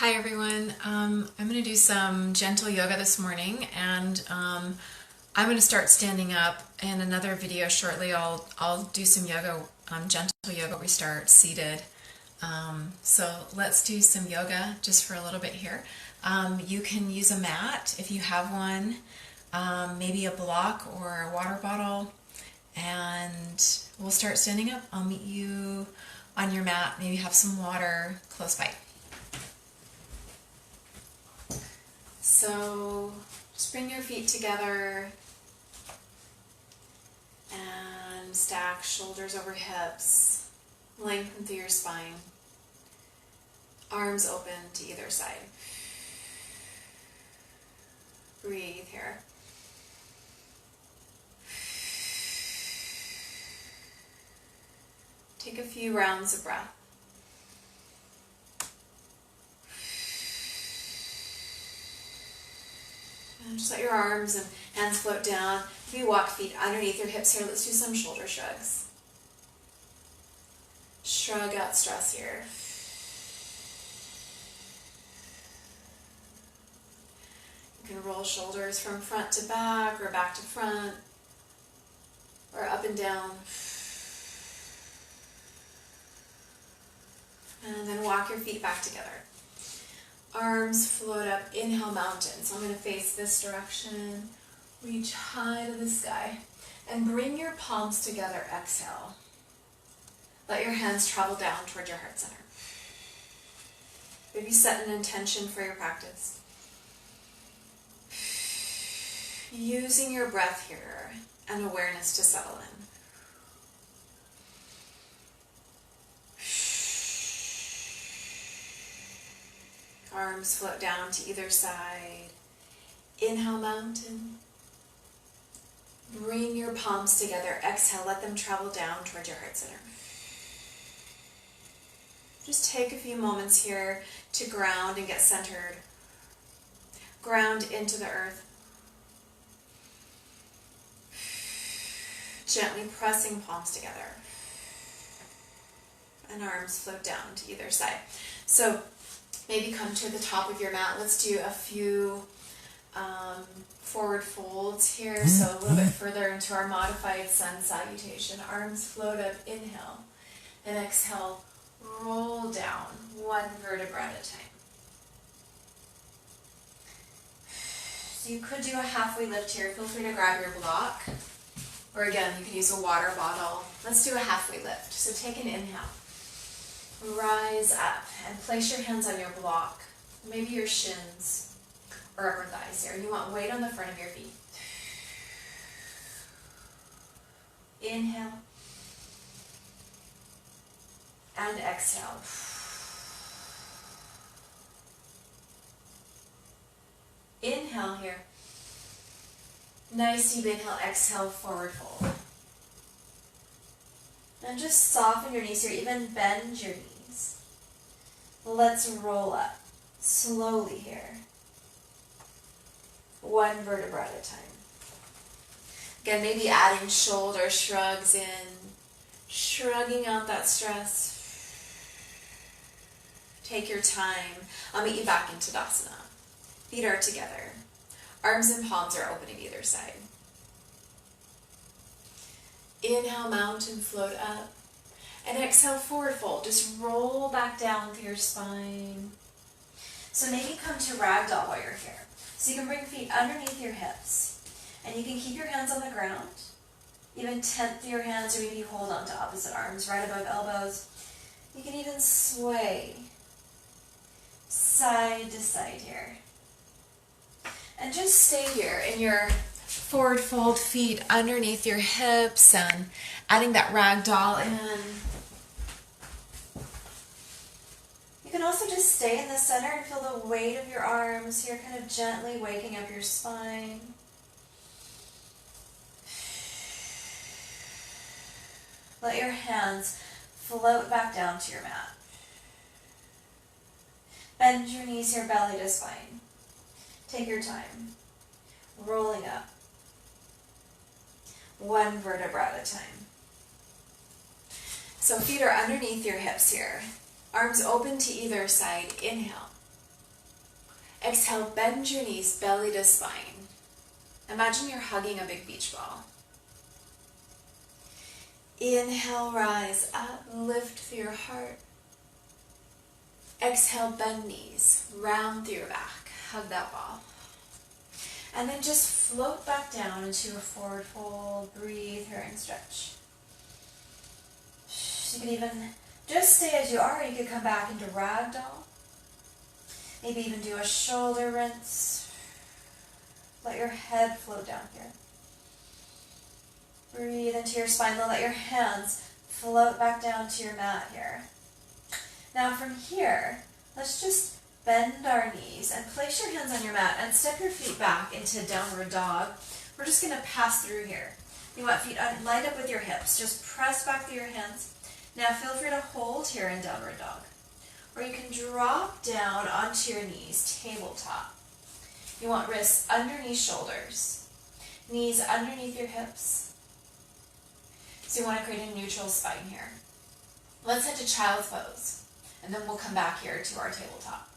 Hi everyone. I'm going to do some gentle yoga this morning, and I'm going to start standing up. In another video shortly, I'll do some yoga, gentle yoga. We start seated. So let's do some yoga just for a little bit here. You can use a mat if you have one, maybe a block or a water bottle, and we'll start standing up. I'll meet you on your mat. Maybe have some water close by. So just bring your feet together and stack shoulders over hips, lengthen through your spine, arms open to either side. Breathe here. Take a few rounds of breath. And just let your arms and hands float down. If you walk feet underneath your hips here, let's do some shoulder shrugs. Shrug out stress here. You can roll shoulders from front to back or back to front or up and down. And then walk your feet back together. Arms float up, inhale mountain. So I'm going to face this direction, reach high to the sky, and bring your palms together, exhale. Let your hands travel down toward your heart center. Maybe set an intention for your practice. Using your breath here and awareness to settle in. Arms float down to either side. Inhale, mountain. Bring your palms together. Exhale, let them travel down toward your heart center. Just take a few moments here to ground and get centered. Ground into the earth. Gently pressing palms together. And arms float down to either side. So maybe come to the top of your mat. Let's do a few forward folds here. So a little bit further into our modified sun salutation. Arms float up, inhale. And exhale, roll down, one vertebra at a time. So you could do a halfway lift here. Feel free to grab your block. Or again, you can use a water bottle. Let's do a halfway lift. So take an inhale. Rise up and place your hands on your block, maybe your shins or upper thighs here. You want weight on the front of your feet. Inhale and exhale. Inhale here. Nice deep inhale, exhale, forward fold. And just soften your knees here, even bend your knees. Let's roll up slowly here. One vertebra at a time. Again, maybe adding shoulder shrugs in, shrugging out that stress. Take your time. I'll meet you back into Tadasana. Feet are together. Arms and palms are open at either side. Inhale, mountain, float up. And exhale, forward fold. Just roll back down through your spine. So maybe come to ragdoll while you're here. So you can bring feet underneath your hips. And you can keep your hands on the ground. Even tent your hands or maybe hold on to opposite arms right above elbows. You can even sway side to side here. And just stay here in your forward fold, feet underneath your hips, and adding that ragdoll in. You can also just stay in the center and feel the weight of your arms here, kind of gently waking up your spine. Let your hands float back down to your mat. Bend your knees here, belly to spine. Take your time. Rolling up. One vertebra at a time. So feet are underneath your hips here. Arms open to either side. Inhale. Exhale, bend your knees, belly to spine. Imagine you're hugging a big beach ball. Inhale, rise up, lift through your heart. Exhale, bend knees, round through your back, hug that ball. And then just float back down into a forward fold, breathe here and stretch. You can even just stay as you are, you could come back into ragdoll. Maybe even do a shoulder rinse. Let your head float down here. Breathe into your spine, then let your hands float back down to your mat here. Now from here, let's just bend our knees and place your hands on your mat and step your feet back into downward dog. We're just going to pass through here. You want feet lined up with your hips. Just press back through your hands. Now feel free to hold here in downward dog. Or you can drop down onto your knees, tabletop. You want wrists underneath shoulders, knees underneath your hips. So you want to create a neutral spine here. Let's head to child's pose, and then we'll come back here to our tabletop.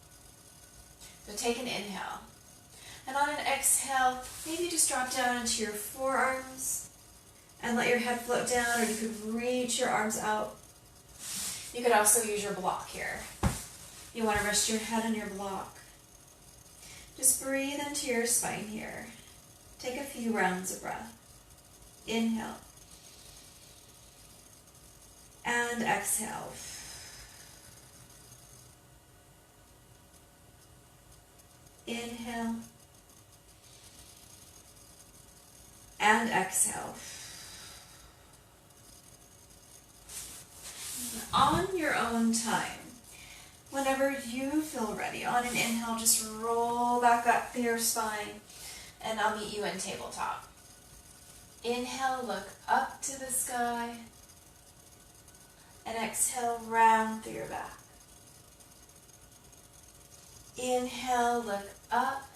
So take an inhale. And on an exhale, maybe just drop down into your forearms and let your head float down, or you could reach your arms out. You could also use your block here. You want to rest your head on your block. Just breathe into your spine here. Take a few rounds of breath. Inhale. And exhale. Inhale. And exhale. On your own time, whenever you feel ready, on an inhale, just roll back up through your spine, and I'll meet you in tabletop. Inhale, look up to the sky, and exhale, round through your back. Inhale, look up,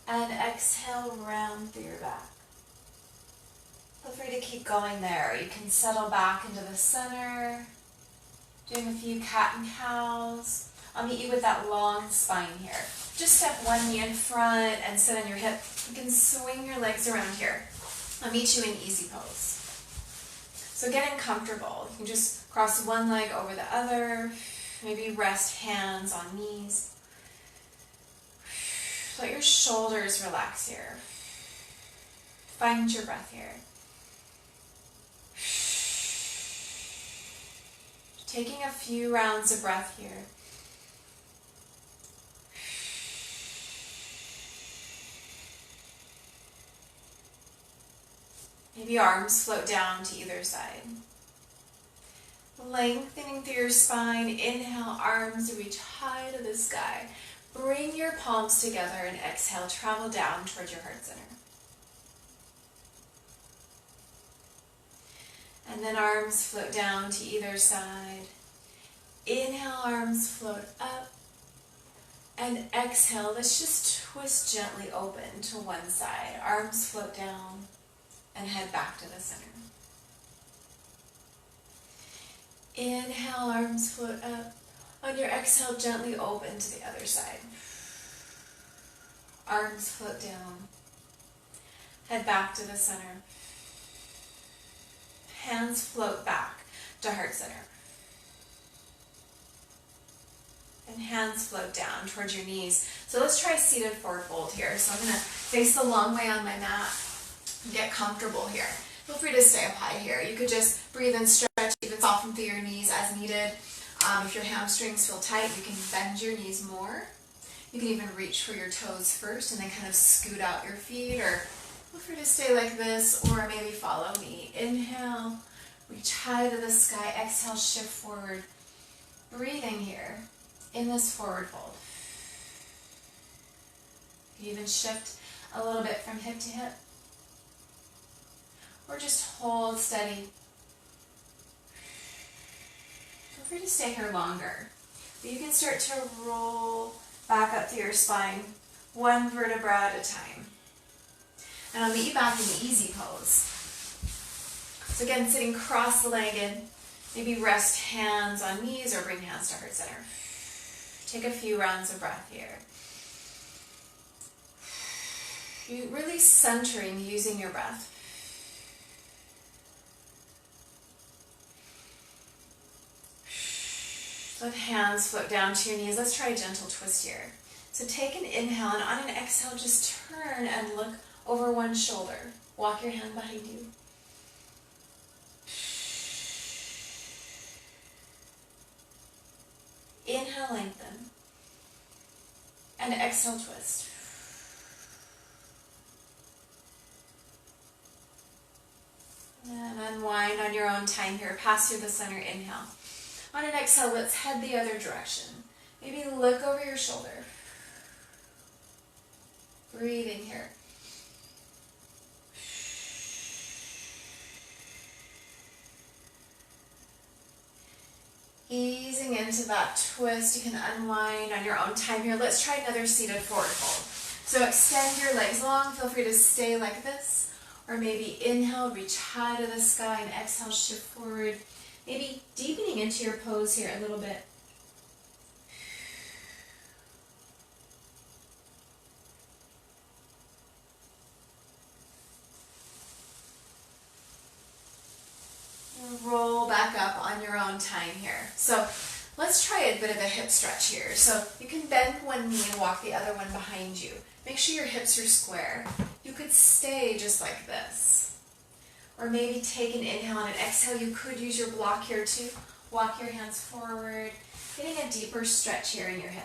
and exhale, round through your back. Feel free to keep going there. You can settle back into the center, doing a few cat and cows. I'll meet you with that long spine here. Just step one knee in front and sit on your hip. You can swing your legs around here. I'll meet you in easy pose. So getting comfortable. You can just cross one leg over the other. Maybe rest hands on knees. Let your shoulders relax here. Find your breath here. Taking a few rounds of breath here. Maybe arms float down to either side. Lengthening through your spine. Inhale, arms reach high to the sky. Bring your palms together and exhale, travel down towards your heart center. And then arms float down to either side. Inhale, arms float up. And exhale, let's just twist gently open to one side. Arms float down and head back to the center. Inhale, arms float up. On your exhale, gently open to the other side. Arms float down. Head back to the center. Hands float back to heart center. And hands float down towards your knees. So let's try seated forward fold here. So I'm going to face the long way on my mat and get comfortable here. Feel free to stay up high here. You could just breathe and stretch, even soften through your knees as needed. If your hamstrings feel tight, you can bend your knees more. You can even reach for your toes first and then kind of scoot out your feet, or feel free to stay like this, or maybe follow me. Inhale, reach high to the sky. Exhale, shift forward. Breathing here in this forward fold. You even shift a little bit from hip to hip, or just hold steady. Feel free to stay here longer. But you can start to roll back up through your spine, one vertebra at a time. And I'll meet you back in the easy pose. So again, sitting cross-legged, maybe rest hands on knees or bring hands to heart center. Take a few rounds of breath here. You really centering using your breath. Let hands float down to your knees. Let's try a gentle twist here. So take an inhale, and on an exhale, just turn and look over one shoulder. Walk your hand behind you. Inhale, lengthen. And exhale, twist. And unwind on your own time here. Pass through the center, inhale. On an exhale, let's head the other direction. Maybe look over your shoulder. Breathing here. Easing into that twist. You can unwind on your own time here. Let's try another seated forward fold. So extend your legs long. Feel free to stay like this. Or maybe inhale, reach high to the sky, and exhale, shift forward. Maybe deepening into your pose here a little bit. Roll back up on your own time here. So let's try a bit of a hip stretch here. So you can bend one knee and walk the other one behind you. Make sure your hips are square. You could stay just like this. Or maybe take an inhale and an exhale. You could use your block here too. Walk your hands forward, getting a deeper stretch here in your hip.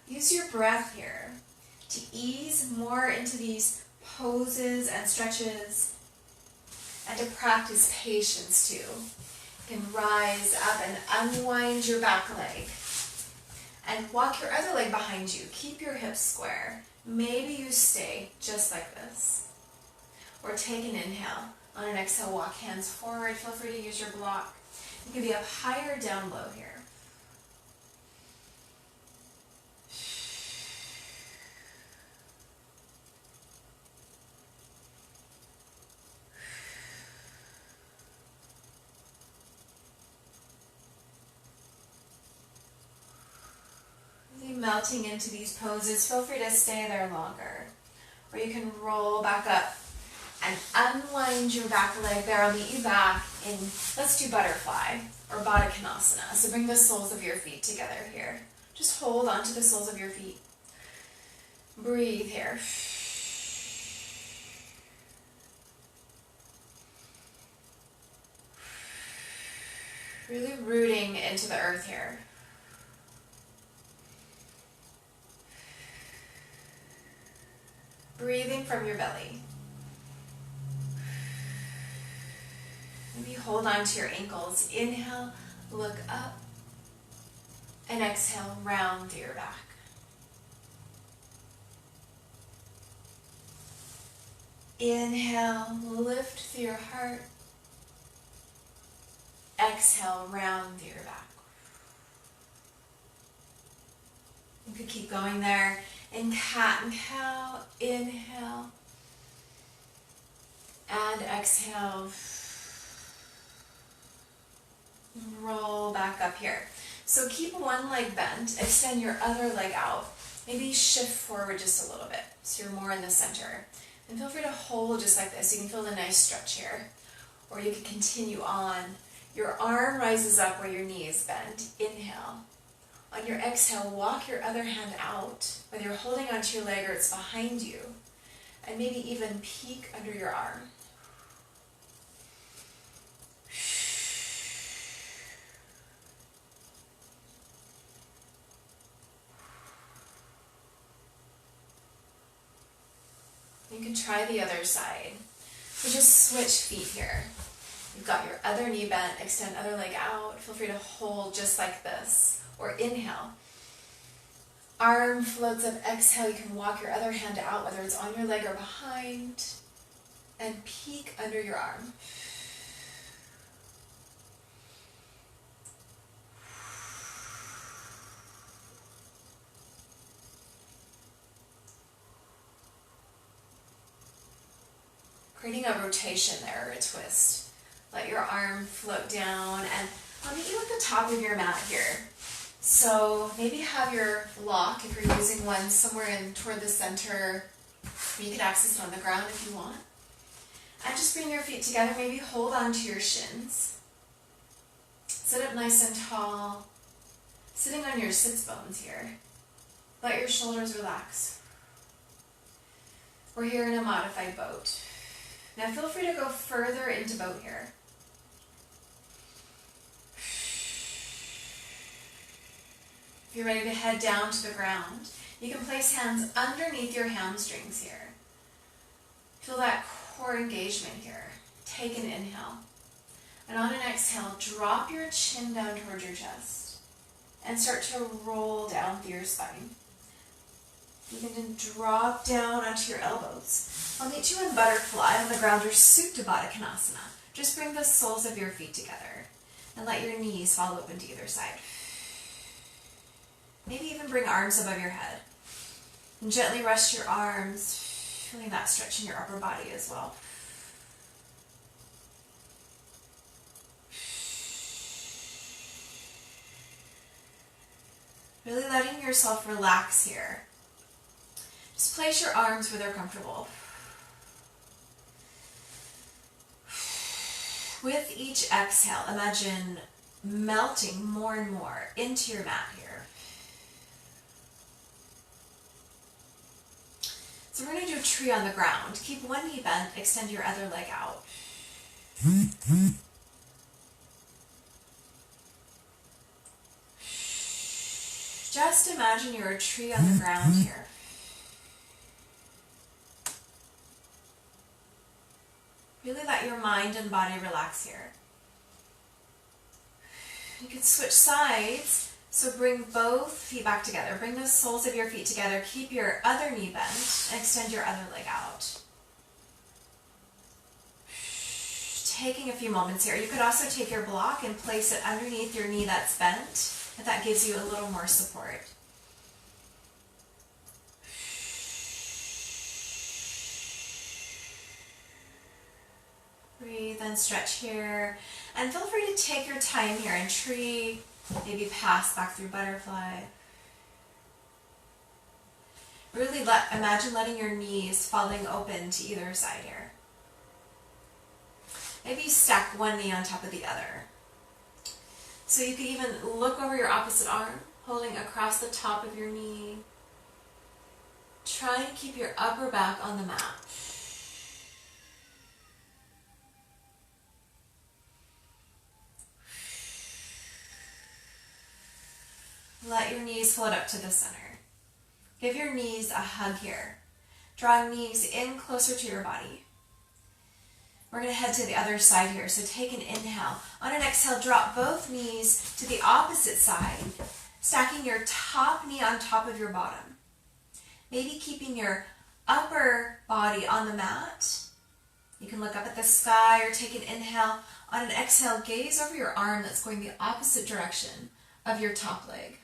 Use your breath here to ease more into these poses and stretches, and to practice patience too. You can rise up and unwind your back leg and walk your other leg behind you. Keep your hips square. Maybe you stay just like this. Or take an inhale. On an exhale, walk hands forward. Feel free to use your block. You can be up high or down low here. Melting into these poses, feel free to stay there longer. Or you can roll back up and unwind your back leg there. I'll meet you back in, let's do butterfly or Baddha Konasana. So bring the soles of your feet together here. Just hold onto the soles of your feet. Breathe here. Really rooting into the earth here. Breathing from your belly. Maybe hold on to your ankles. Inhale, look up, and exhale, round through your back. Inhale, lift through your heart. Exhale, round through your back. You could keep going there. In cat and cow, inhale and exhale. Roll back up here. So keep one leg bent, extend your other leg out. Maybe shift forward just a little bit so you're more in the center. And feel free to hold just like this. You can feel the nice stretch here. Or you can continue on. Your arm rises up where your knee is bent. Inhale. On your exhale, walk your other hand out, whether you're holding onto your leg or it's behind you, and maybe even peek under your arm. You can try the other side. So just switch feet here. You've got your other knee bent, extend other leg out. Feel free to hold just like this. Or inhale. Arm floats up, exhale. You can walk your other hand out, whether it's on your leg or behind, and peek under your arm. creating a rotation there, or a twist. Let your arm float down, and I'll meet you at the top of your mat here. So maybe have your block, if you're using one, somewhere in toward the center. You can access it on the ground if you want. And just bring your feet together, maybe hold on to your shins. Sit up nice and tall, sitting on your sits bones here. Let your shoulders relax. We're here in a modified boat. Now feel free to go further into boat here. If you're ready to head down to the ground, you can place hands underneath your hamstrings here. Feel that core engagement here. Take an inhale. And on an exhale, drop your chin down towards your chest and start to roll down through your spine. You can then drop down onto your elbows. I'll meet you in butterfly on the ground or Supta Baddha Konasana. Just bring the soles of your feet together and let your knees fall open to either side. Maybe even bring arms above your head. And gently rest your arms, feeling that stretch in your upper body as well. Really letting yourself relax here. Just place your arms where they're comfortable. With each exhale, imagine melting more and more into your mat here. So we're going to do a tree on the ground. Keep one knee bent, extend your other leg out. Just imagine you're a tree on the ground here. Really let your mind and body relax here. You can switch sides, so bring both feet back together. Bring the soles of your feet together. Keep your other knee bent and extend your other leg out. Taking a few moments here. You could also take your block and place it underneath your knee that's bent, if that gives you a little more support. Breathe and stretch here. And feel free to take your time here in tree, maybe pass back through butterfly. Really imagine letting your knees falling open to either side here. Maybe stack one knee on top of the other. So you can even look over your opposite arm, holding across the top of your knee. Try to keep your upper back on the mat. Let your knees float up to the center. Give your knees a hug here. Drawing knees in closer to your body. We're going to head to the other side here, so take an inhale. On an exhale, drop both knees to the opposite side, stacking your top knee on top of your bottom. Maybe keeping your upper body on the mat. You can look up at the sky or take an inhale. On an exhale, gaze over your arm that's going the opposite direction of your top leg.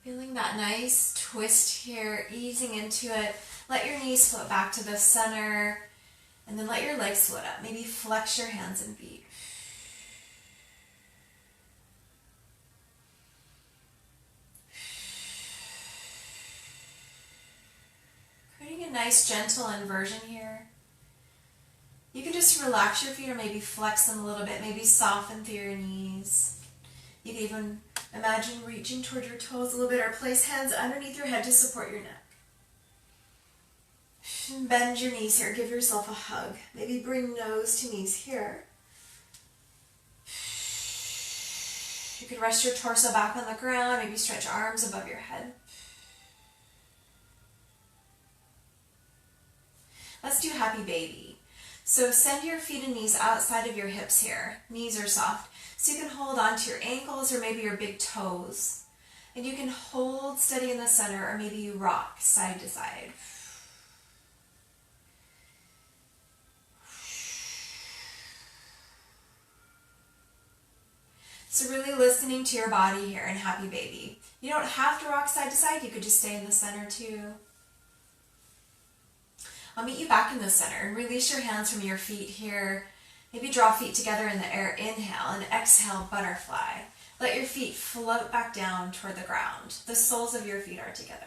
Feeling that nice twist here, easing into it. Let your knees float back to the center, and then let your legs float up. Maybe flex your hands and feet. Creating a nice gentle inversion here. You can just relax your feet or maybe flex them a little bit, maybe soften through your knees. You can even imagine reaching toward your toes a little bit or place hands underneath your head to support your neck. Bend your knees here. Give yourself a hug. Maybe bring nose to knees here. You could rest your torso back on the ground. Maybe stretch arms above your head. Let's do happy baby. So send your feet and knees outside of your hips here. Knees are soft. So you can hold on to your ankles or maybe your big toes. And you can hold steady in the center or maybe you rock side to side. So really listening to your body here in Happy Baby. You don't have to rock side to side. You could just stay in the center too. I'll meet you back in the center and release your hands from your feet here. Maybe draw feet together in the air. Inhale and exhale, butterfly. Let your feet float back down toward the ground. The soles of your feet are together.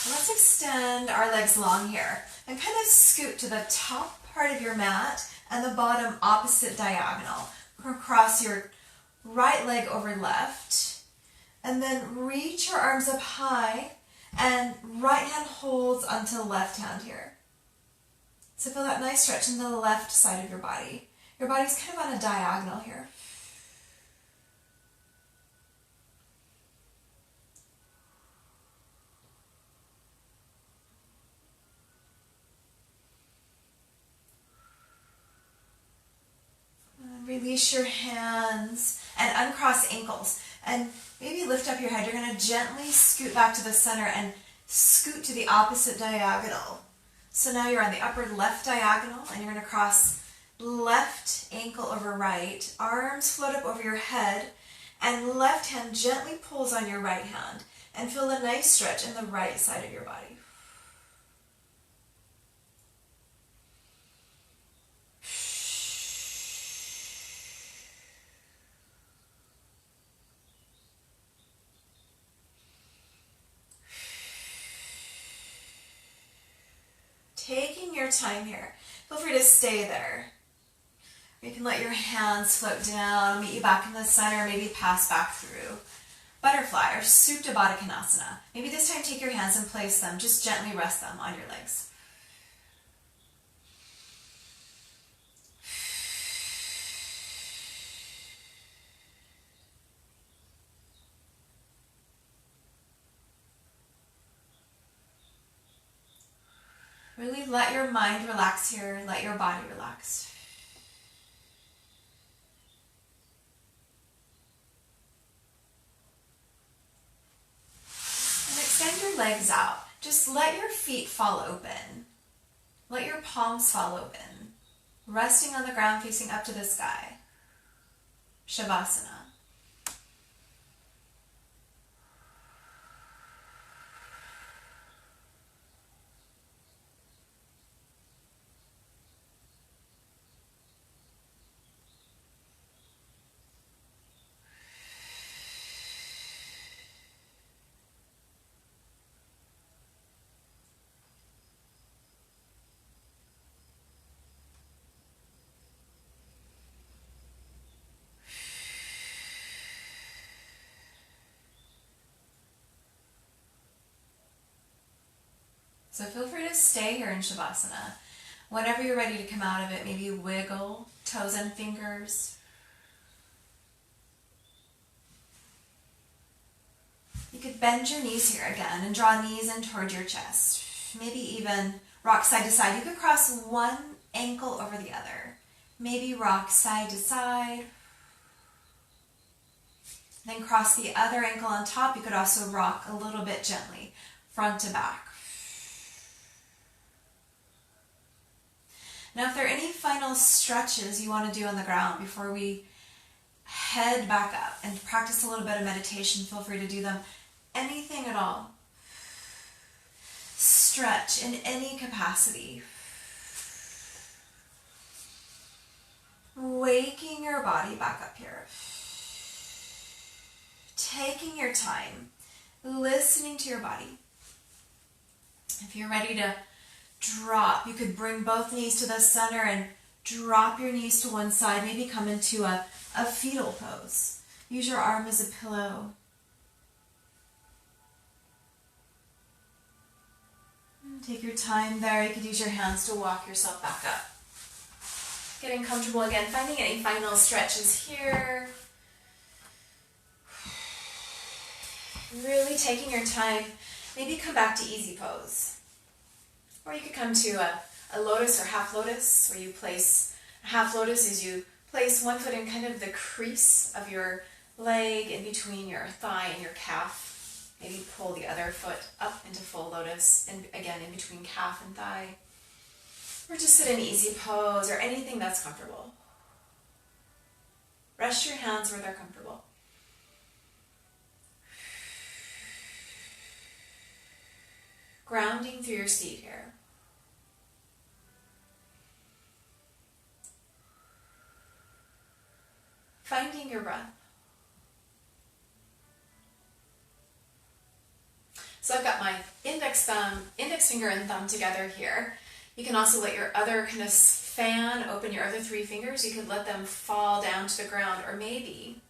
Let's extend our legs long here and kind of scoot to the top part of your mat and the bottom opposite diagonal. Cross your right leg over left and then reach your arms up high and right hand holds onto left hand here. So feel that nice stretch in the left side of your body. Your body's kind of on a diagonal here. Release your hands and uncross ankles and maybe lift up your head. You're going to gently scoot back to the center and scoot to the opposite diagonal. So now you're on the upper left diagonal and you're going to cross left ankle over right. Arms float up over your head and left hand gently pulls on your right hand and feel a nice stretch in the right side of your body. Taking your time here. Feel free to stay there. You can let your hands float down, meet you back in the center, maybe pass back through. Butterfly or Supta Baddha Konasana. Maybe this time take your hands and place them. Just gently rest them on your legs. Really let your mind relax here, let your body relax. And extend your legs out. Just let your feet fall open. Let your palms fall open. Resting on the ground, facing up to the sky. Shavasana. So feel free to stay here in Shavasana. Whenever you're ready to come out of it, maybe wiggle toes and fingers. You could bend your knees here again and draw knees in toward your chest. Maybe even rock side to side. You could cross one ankle over the other. Maybe rock side to side. Then cross the other ankle on top. You could also rock a little bit gently, front to back. Now, if there are any final stretches you want to do on the ground before we head back up and practice a little bit of meditation, feel free to do them. Anything at all. Stretch in any capacity. Waking your body back up here. Taking your time. Listening to your body. If you're ready to drop, you could bring both knees to the center and drop your knees to one side. Maybe come into a fetal pose. Use your arm as a pillow. Take your time there. You could use your hands to walk yourself back up. Getting comfortable again, finding any final stretches here. Really taking your time. Maybe come back to easy pose. Or you could come to a lotus or half lotus, where you place a half lotus as you place one foot in kind of the crease of your leg in between your thigh and your calf. Maybe pull the other foot up into full lotus, and again in between calf and thigh. Or just sit in easy pose, or anything that's comfortable. Rest your hands where they're comfortable. Grounding through your seat here. Finding your breath. So I've got my index finger and thumb together here. You can also let your other kind of fan open your other 3 fingers. You could let them fall down to the ground, or maybe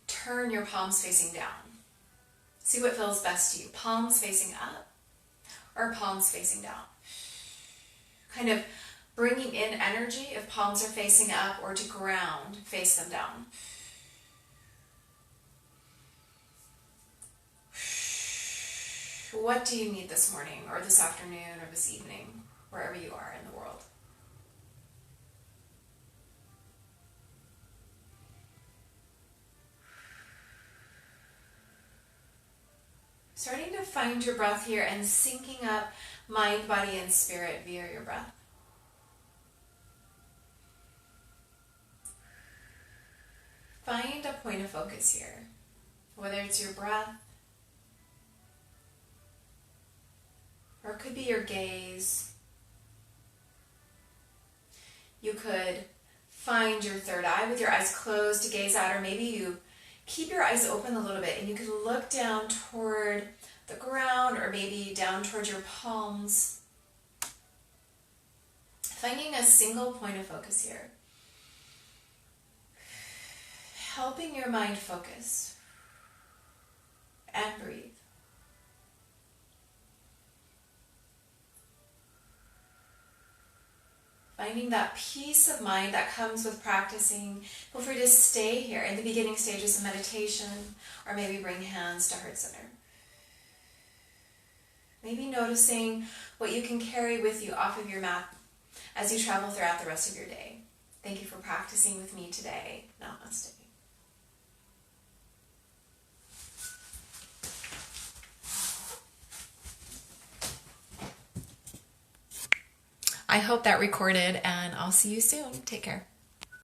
turn your palms facing down. See what feels best to you. Palms facing up or palms facing down. Kind of bringing in energy if palms are facing up, or to ground, face them down. What do you need this morning, or this afternoon, or this evening, wherever you are in the world? Starting to find your breath here and syncing up mind, body, and spirit via your breath. Find a point of focus here, whether it's your breath, or it could be your gaze. You could find your third eye with your eyes closed to gaze out, or maybe you keep your eyes open a little bit and you can look down toward the ground, or maybe down toward your palms. Finding a single point of focus here. Helping your mind focus and breathe. Finding that peace of mind that comes with practicing. Feel free to stay here in the beginning stages of meditation, or maybe bring hands to heart center. Maybe noticing what you can carry with you off of your mat as you travel throughout the rest of your day. Thank you for practicing with me today. Namaste. I hope that recorded, and I'll see you soon. Take care.